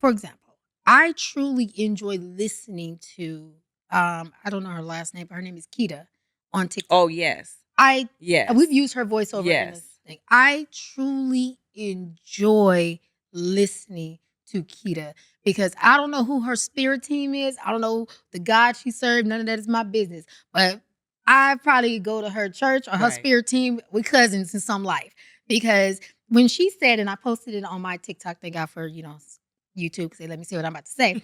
For example, I truly enjoy listening to I don't know her last name, but her name is Kita on TikTok. Oh, yes. I Yes. we've used her voiceover in this Yes. thing. I truly enjoy listening to Kita because I don't know who her spirit team is. I don't know the God she served. None of that is my business. But I probably go to her church or her Right. spirit team. We cousins in some life. Because when she said, and I posted it on my TikTok, thank God for, YouTube, because they let me see what I'm about to say.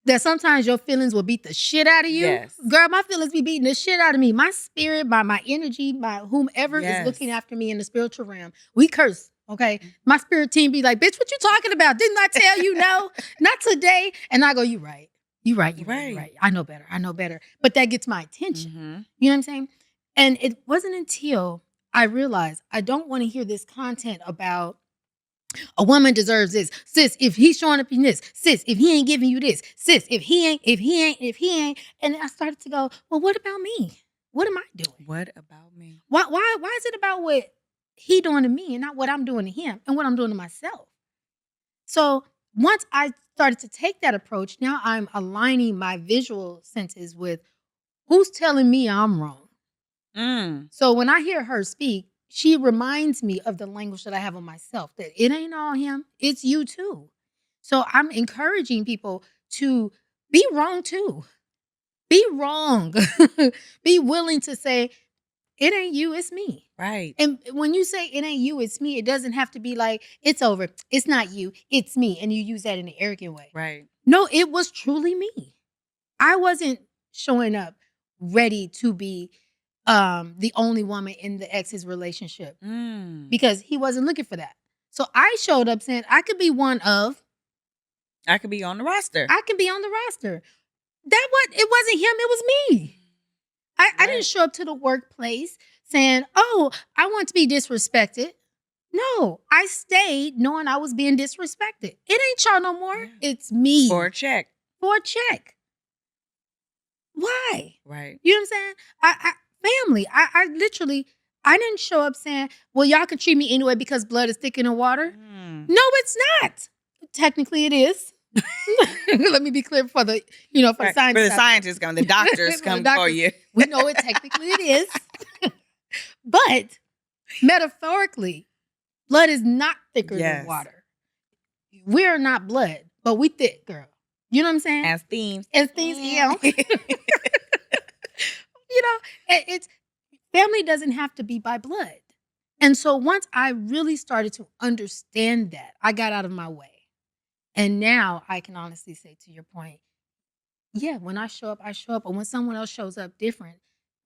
That sometimes your feelings will beat the shit out of you. Yes. Girl, my feelings be beating the shit out of me. My spirit, my energy, my whomever is looking Yes. after me in the spiritual realm, we curse, okay? My spirit team be like, bitch, what you talking about? Didn't I tell you no? Not today. And I go, you right. You right. Right. I know better. But that gets my attention. Mhm. You know what I'm saying? And it wasn't until I realized I don't want to hear this content about a woman deserves this. Sis, if he's showing up in this, sis, if he ain't giving you this, sis, if he ain't. And I started to go, well, what about me? What am I doing? What about me? Why is it about what he doing to me and not what I'm doing to him and what I'm doing to myself? So once I started to take that approach, now I'm aligning my visual senses with who's telling me I'm wrong. So when I hear her speak, she reminds me of the language that I have on myself, that it ain't all him, it's you too. So I'm encouraging people to be wrong too. Be wrong. Be willing to say, it ain't you, it's me. Right. And when you say it ain't you, it's me, it doesn't have to be like, it's over. It's not you, it's me. And you use that in an arrogant way. Right. No, it was truly me. I wasn't showing up ready to be the only woman in the ex's relationship because he wasn't looking for that. So I showed up saying I could be one of. I could be on the roster. I can be on the roster. It wasn't him, it was me. I didn't show up to the workplace saying, oh, I want to be disrespected. No, I stayed knowing I was being disrespected. It ain't y'all no more. Yeah. It's me. For a check. For a check. Why? Right. You know what I'm saying? Family. I literally, I didn't show up saying, well, y'all can treat me anyway because blood is thicker than water. No, it's not. Technically, it is. Let me be clear for the, for the scientists. For the scientists come, the doctors come for you. We know it technically it is. But metaphorically, blood is not thicker than water. We're not blood, but we thick, girl. You know what I'm saying? As themes. Yeah. It's family doesn't have to be by blood. And so once I really started to understand that, I got out of my way. And now I can honestly say, to your point, yeah, when I show up, I show up. But when someone else shows up different,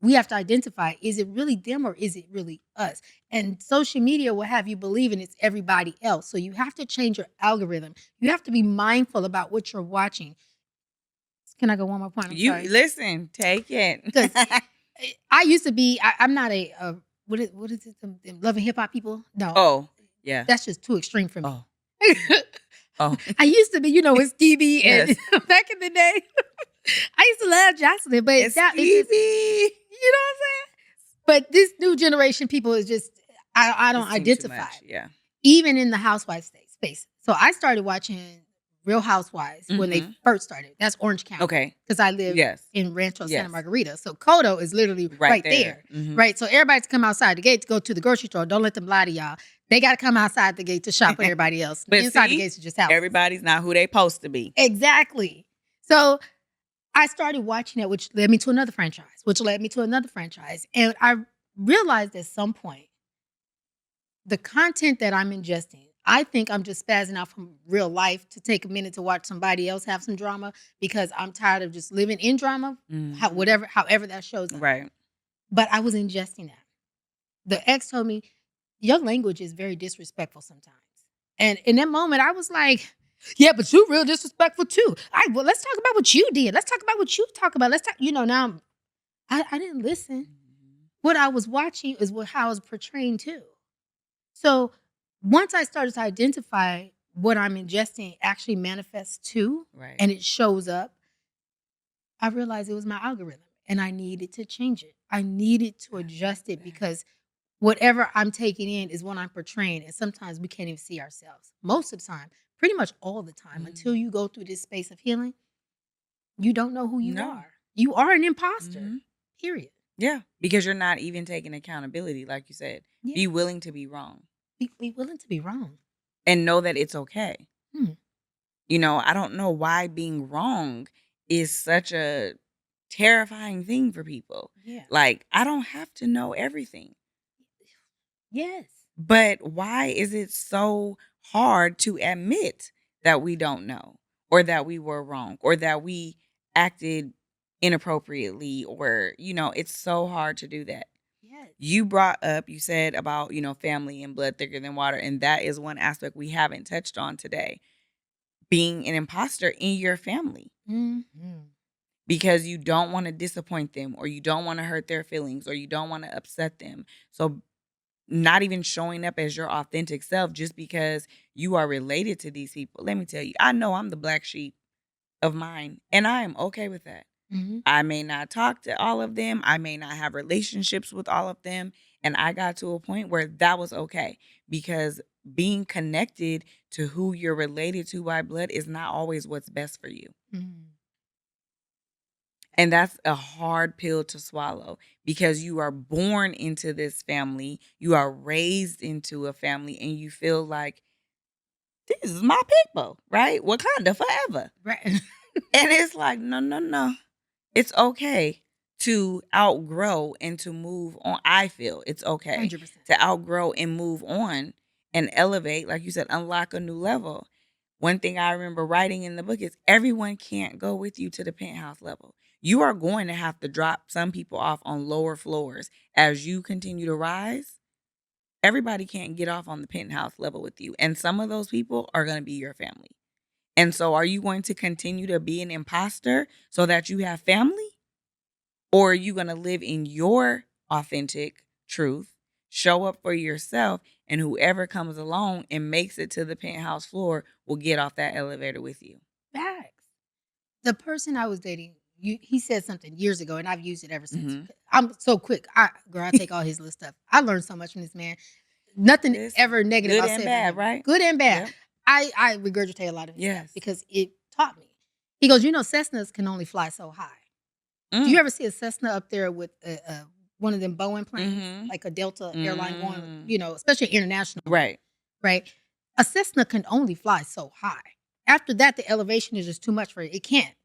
we have to identify, is it really them or is it really us? And social media will have you believing it's everybody else. So you have to change your algorithm. You have to be mindful about what you're watching. Can I go one more point? I'm sorry. Listen, take it. Because I used to be, I'm not what is it, them Love and Hip Hop people? No. Oh, yeah. That's just too extreme for me. Oh. I used to be, with Stevie and back in the day. I used to love Jocelyn, but it's that Stevie. is just, you know what I'm saying? But this new generation people is just, I don't identify. Yeah. Even in the housewife space. So I started watching Real Housewives when they first started. That's Orange County. Okay. Because I live in Rancho Santa Margarita. So Codo is literally right there. Mm-hmm. Right. So everybody's come outside the gate to go to the grocery store. Don't let them lie to y'all. They got to come outside the gate to shop with everybody else. But inside the gates are just houses. Everybody's not who they supposed to be. Exactly. So I started watching it, which led me to another franchise, And I realized at some point, the content that I'm ingesting, I think I'm just spazzing out from real life to take a minute to watch somebody else have some drama because I'm tired of just living in drama, however that shows up. Right. But I was ingesting that. The ex told me, your language is very disrespectful sometimes. And in that moment, I was like, yeah, but you real disrespectful too. Well, let's talk about what you did. Let's talk about what you talk about. Let's talk, now I didn't listen. What I was watching is how I was portraying too. So once I started to identify what I'm ingesting actually manifests too, and it shows up, I realized it was my algorithm and I needed to change it. I needed to adjust it because Whatever I'm taking in is what I'm portraying, and sometimes we can't even see ourselves. Most of the time, pretty much all the time, until you go through this space of healing, you don't know who you No. are. You are an imposter, Mhm. period. Yeah, because you're not even taking accountability, like you said. Yeah. Be willing to be wrong Be willing to be wrong. and know that it's okay. Hmm. I don't know why being wrong is such a terrifying thing for people. Yeah. Like, I don't have to know everything. Yes. But why is it so hard to admit that we don't know or that we were wrong or that we acted inappropriately or it's so hard to do that. Yes. You said about family and blood thicker than water. And that is one aspect we haven't touched on today. Being an imposter in your family Mm-hmm. because you don't want to disappoint them or you don't want to hurt their feelings or you don't want to upset them. So not even showing up as your authentic self just because you are related to these people. Let me tell you, I know I'm the black sheep of mine, and I am okay with that. Mm-hmm. I may not talk to all of them, I may not have relationships with all of them, and I got to a point where that was okay because being connected to who you're related to by blood is not always what's best for you. Mm-hmm. And that's a hard pill to swallow because you are born into this family, you are raised into a family, and you feel like this is my people, right? Wakanda forever. Right. And it's like, no, no, no. It's okay to outgrow and to move on. I feel it's okay 100%. to outgrow and move on and elevate, like you said, unlock a new level. One thing I remember writing in the book is everyone can't go with you to the penthouse level. You are going to have to drop some people off on lower floors as you continue to rise. Everybody can't get off on the penthouse level with you. And some of those people are going to be your family. And so are you going to continue to be an imposter so that you have family? Or are you going to live in your authentic truth, show up for yourself, and whoever comes along and makes it to the penthouse floor will get off that elevator with you? Facts. The person I was dating, he said something years ago, and I've used it ever since. Mhm. I'm so quick. I take all his little stuff. I learned so much from this man. Nothing Listen, ever negative good I'll and say about bad, him. right? Good and bad. Yep. I regurgitate a lot of his stuff Yes. because it taught me. He goes, Cessnas can only fly so high. Do you Mm. ever see a Cessna up there with one of them Boeing planes, Mhm. like a Delta airline going, Mm. especially international, Right. right? A Cessna can only fly so high. After that, the elevation is just too much for it. It can't.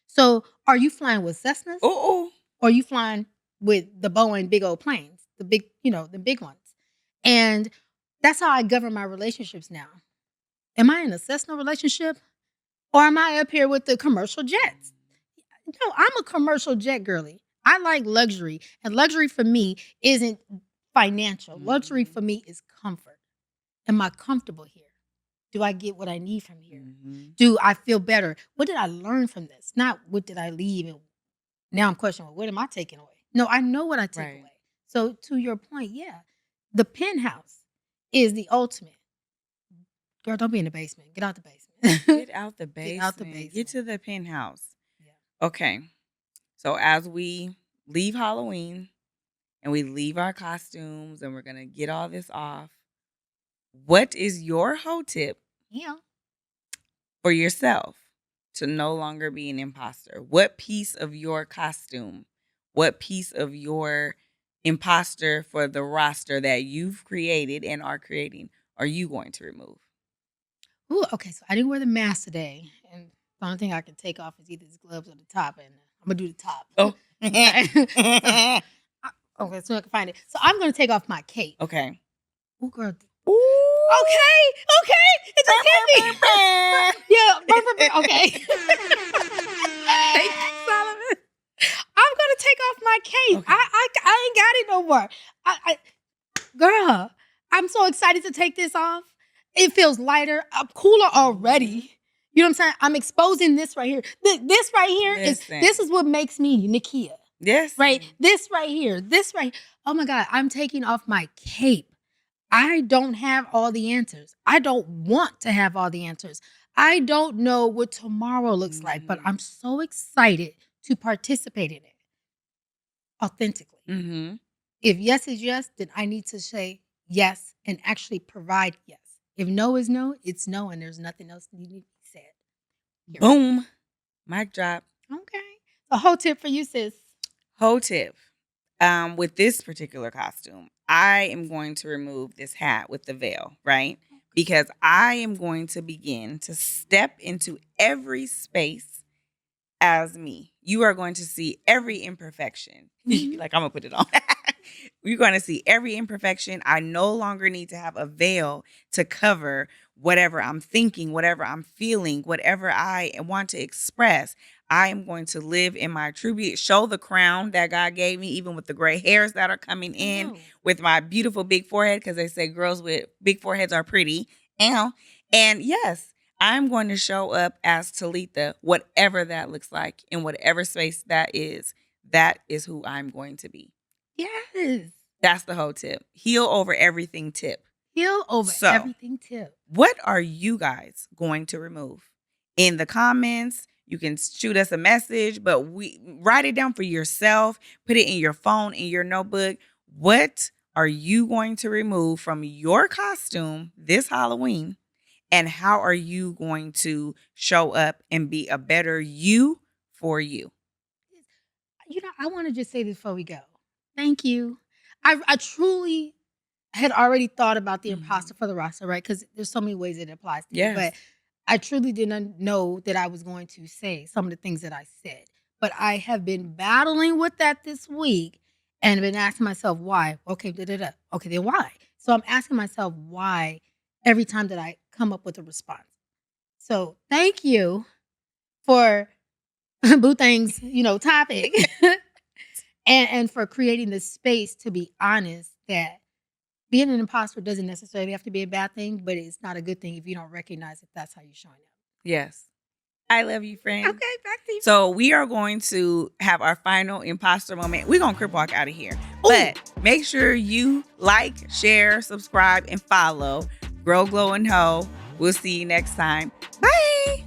So, are you flying with Cessnas, Ooh. or are you flying with the Boeing big old planes, the big, the big ones? And that's how I govern my relationships now. Am I in a Cessna relationship, or am I up here with the commercial jets? No, I'm a commercial jet girly. I like luxury, and luxury for me isn't financial. Luxury Mhm. for me is comfort. Am I comfortable here? Do I get what I need from here? Mhm. Do I feel better? What did I learn from this? Not what did I leave and now I'm questioning, well, what am I taking away? No, I know what I take Right. away. So to your point, yeah, the penthouse is the ultimate. Girl, don't be in the basement. Get out the basement. Get out the Get out the basement. Get basement. to the penthouse. Yeah. Okay. So as we leave Halloween and we leave our costumes and we're going to get all this off, what is your whole tip Yeah. for yourself to no longer be an imposter? What piece of your costume, what piece of your imposter for the roster that you've created and are creating are you going to remove? Ooh, okay, so I didn't wear the mask today, and the only thing I can take off is either these gloves or the top, and I'm gonna do the top. Oh. Okay. Okay, so I can find it. So I'm gonna take off my cape. Okay. Ooh, girl. Ooh. Okay, it just hit me. Yeah, okay. Thank you, Solomon. I'm gonna take off my cape. Okay. I ain't got it no more. Girl, I'm so excited to take this off. It feels lighter. I'm cooler already. You know what I'm saying? I'm exposing this right here. This right here Listen. this is what makes me Nakia. Yes. Right? This right here. This right. Oh my God, I'm taking off my cape. I don't have all the answers. I don't want to have all the answers. I don't know what tomorrow looks like, but I'm so excited to participate in it authentically. Mm-hmm. If yes is yes, then I need to say yes and actually provide yes. If no is no, it's no, and there's nothing else that need to be said. Period. Boom. Mic drop. Okay. A whole tip for you, sis. Whole tip. With this particular costume, I am going to remove this hat with the veil, right? Because I am going to begin to step into every space as me. You are going to see every imperfection. Mhm. Like, I'm going to put it on. You're going to see every imperfection. I no longer need to have a veil to cover whatever I'm thinking, whatever I'm feeling, whatever I want to express. I am going to live in my true beauty, show the crown that God gave me, even with the gray hairs that are coming in, Oh. with my beautiful big forehead, because they say girls with big foreheads are pretty. Ow. And yes, I'm going to show up as Talitha, whatever that looks like, in whatever space that is who I'm going to be. Yes. That's the whole tip. Heal over everything tip. Heal over everything tip. What are you guys going to remove? In the comments, you can shoot us a message, but we write it down for yourself. Put it in your phone, in your notebook. What are you going to remove from your costume this Halloween? And how are you going to show up and be a better you for you? I want to just say this before we go. Thank you. I truly had already thought about the imposter for the roster, right? Because there's so many ways it applies to me. Yes. But I truly didn't know that I was going to say some of the things that I said. But I have been battling with that this week and been asking myself why. Okay, Okay, then why? So I'm asking myself why every time that I come up with a response. So thank you for Boo Thang's, topic. and for creating this space to be honest that being an imposter doesn't necessarily have to be a bad thing, but it's not a good thing if you don't recognize that that's how you're showing up. Yes. I love you, friend. Okay, back to you. So we are going to have our final imposter moment. We're going to crip walk out of here. Ooh. But make sure you like, share, subscribe, and follow Grow, Glow, and Ho. We'll see you next time. Bye.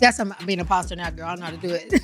That's being an imposter now, girl. I know how to do it.